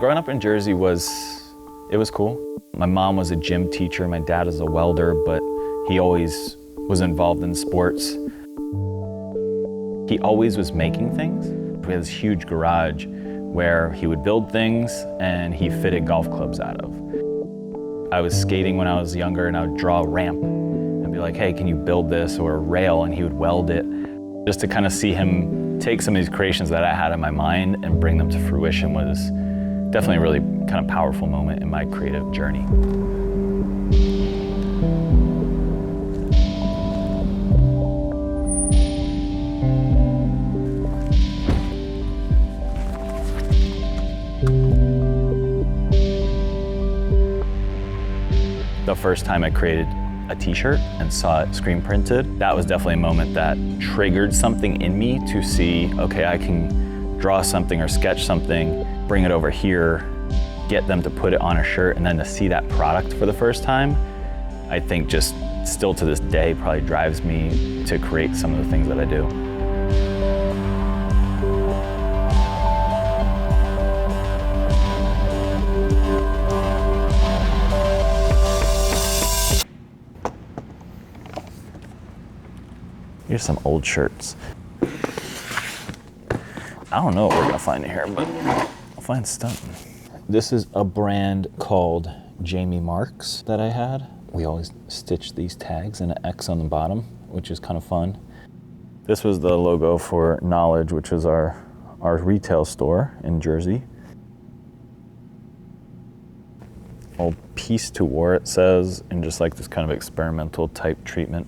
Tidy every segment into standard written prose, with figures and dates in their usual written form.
Growing up in Jersey it was cool. My mom was a gym teacher, my dad is a welder, but he always was involved in sports. He always was making things. We had this huge garage where he would build things and he fitted golf clubs out of. I was skating when I was younger and I would draw a ramp and be like, hey, can you build this, or a rail, and he would weld it. Just to kind of see him take some of these creations that I had in my mind and bring them to fruition was definitely a really kind of powerful moment in my creative journey. The first time I created a t-shirt and saw it screen printed, that was definitely a moment that triggered something in me to see, okay, I can draw something or sketch something, bring it over here, get them to put it on a shirt, and then to see that product for the first time, I think just still to this day probably drives me to create some of the things that I do. Here's some old shirts. I don't know what we're gonna find in here, but I'll find something. This is a brand called Jamie Marks that I had. We always stitch these tags and an X on the bottom, which is kind of fun. This was the logo for Knowledge, which is our retail store in Jersey. Old Peace to War, it says, and just like this kind of experimental type treatment.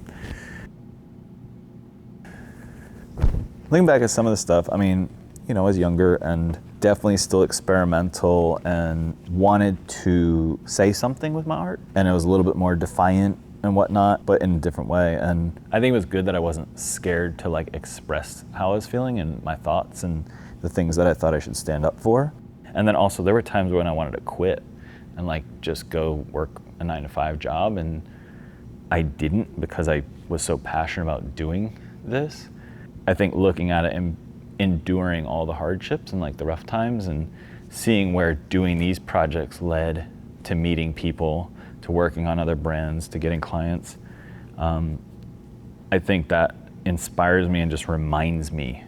Looking back at some of the stuff, I mean, you know, I was younger and definitely still experimental and wanted to say something with my art. And it was a little bit more defiant and whatnot, but in a different way. And I think it was good that I wasn't scared to like express how I was feeling and my thoughts and the things that I thought I should stand up for. And then also there were times when I wanted to quit and like just go work a 9-to-5 job, and I didn't because I was so passionate about doing this. I think looking at it and enduring all the hardships and like the rough times and seeing where doing these projects led to meeting people, to working on other brands, to getting clients, I think that inspires me and just reminds me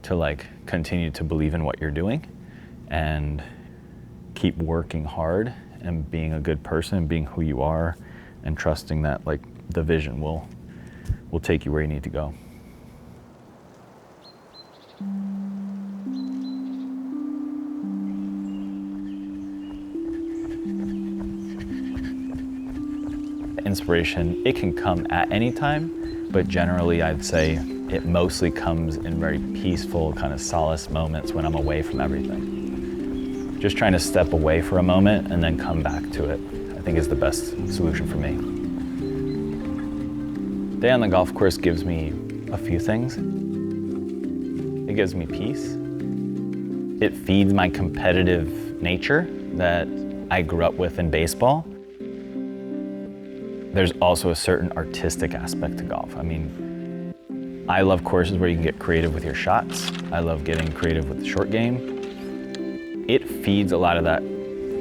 to like continue to believe in what you're doing and keep working hard and being a good person and being who you are and trusting that like the vision will take you where you need to go. Inspiration, it can come at any time, but generally I'd say it mostly comes in very peaceful, kind of solace moments when I'm away from everything. Just trying to step away for a moment and then come back to it, I think is the best solution for me. Day on the golf course gives me a few things. It gives me peace. It feeds my competitive nature that I grew up with in baseball. There's also a certain artistic aspect to golf. I mean, I love courses where you can get creative with your shots. I love getting creative with the short game. It feeds a lot of that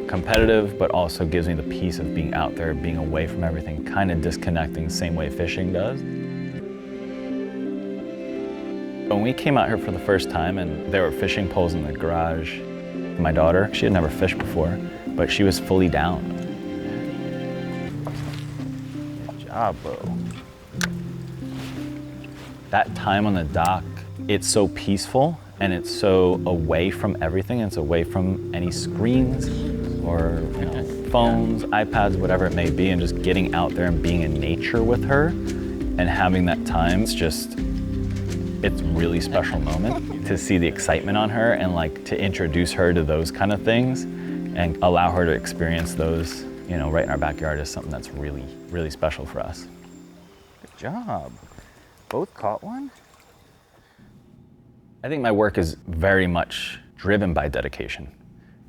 competitive, but also gives me the peace of being out there, being away from everything, kind of disconnecting the same way fishing does. When we came out here for the first time and there were fishing poles in the garage, my daughter, she had never fished before, but she was fully down. Bro. That time on the dock, it's so peaceful and it's so away from everything. It's away from any screens or phones, iPads, whatever it may be, and just getting out there and being in nature with her and having that time. It's a really special moment to see the excitement on her and like to introduce her to those kind of things and allow her to experience those right in our backyard is something that's really, really special for us. Good job. Both caught one? I think my work is very much driven by dedication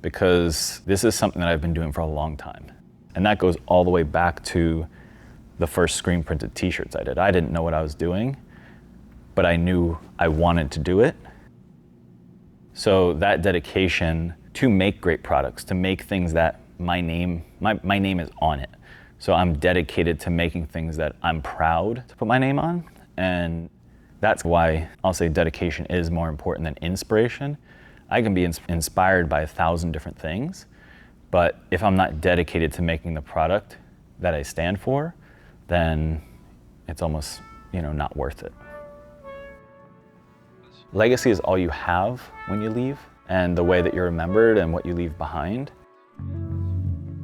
because this is something that I've been doing for a long time. And that goes all the way back to the first screen printed t-shirts I did. I didn't know what I was doing, but I knew I wanted to do it. So that dedication to make great products, to make things that my name is on it. So I'm dedicated to making things that I'm proud to put my name on. And that's why I'll say dedication is more important than inspiration. I can be inspired by 1,000 different things, but if I'm not dedicated to making the product that I stand for, then it's almost, not worth it. Legacy is all you have when you leave, and the way that you're remembered and what you leave behind.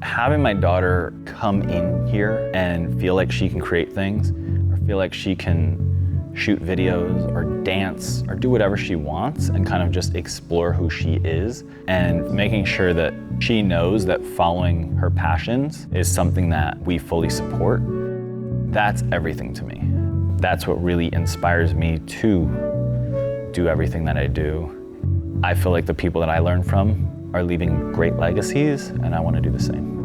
Having my daughter come in here and feel like she can create things, or feel like she can shoot videos or dance or do whatever she wants and kind of just explore who she is, and making sure that she knows that following her passions is something that we fully support, that's everything to me. That's what really inspires me to do everything that I do. I feel like the people that I learn from are leaving great legacies, and I want to do the same.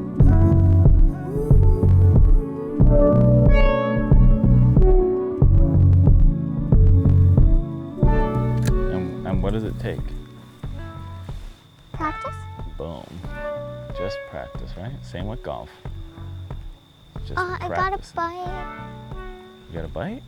And what does it take? Practice? Boom. Just practice, right? Same with golf. Just I got a practice. bite. You got a bite?